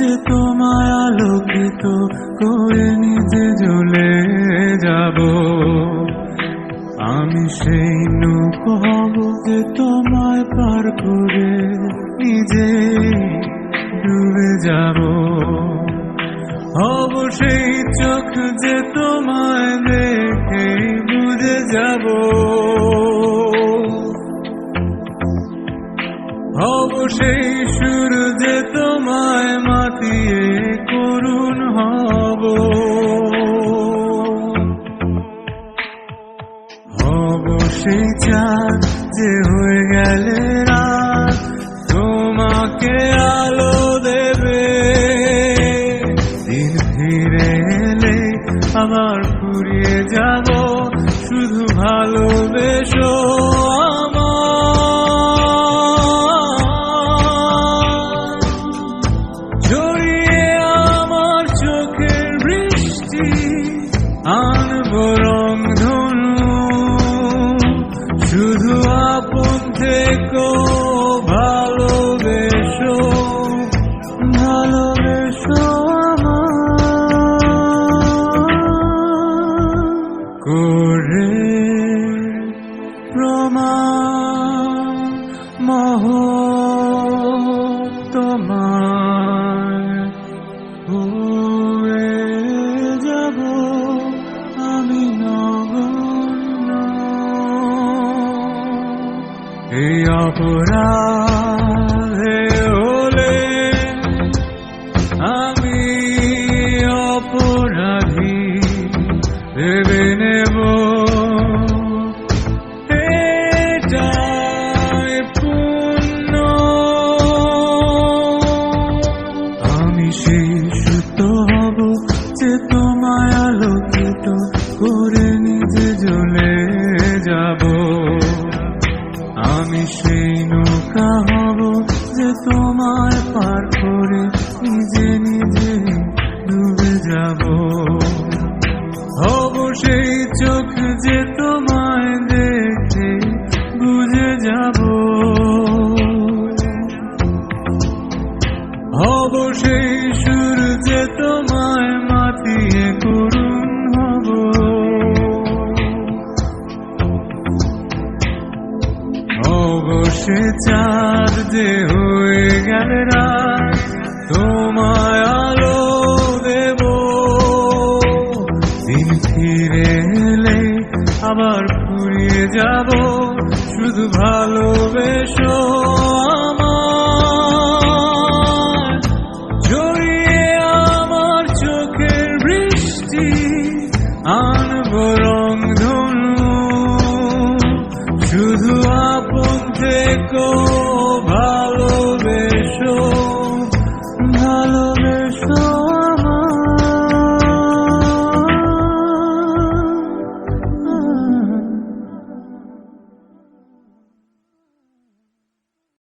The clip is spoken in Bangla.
যে তোমায় আলোকিত করে নিজে জ্বলে যাব। আমি সেই নৌকো হব যে তোমায় পার করে নিজে ডুবে যাব। হব সেই চোখ যে তোমায় দেখে বুঝে যাব। হব সেই সুর যে তোমায় মাতিয়ে করুণ হব। হব সেই চাঁদ যে হয়ে গেলে রাত তোমাকে আলো দেবে। দিন ফিরে এলে আবার ফুরিয়ে যাব, শুধু ভালোবেসো জড়িয়ে আমার চোখের বৃষ্টি আনবো রংধনু। শুধু আপন থেকো ভালোবেসো ভালোবেসো করে প্রমাণ মহ তোমার হয়ে যাব আমি নগণ্য। এই অপরাধে হলে আমি অপরাধী ভেবে নেব। এটাই পুণ্য। আমি সেই সুত হব যে তোমায় আলোকিত করে নিজে জ্বলে যাব। আমি সেই নৌকা হব যে তোমায় পার করে নিজে নিজে ডুবে যাব। হব সেই চোখ যে তোমায় দেখে বুঝে যাব। হব সেই সুর যে তোমায় মাতিয়ে করুণ হব। হব সে চাঁদ যে হয়ে গেলে রাত তোমায় আলো দেব। দিন ফিরে এলে আবার ফুরিয়ে যাব, শুধু ভালোবেসো।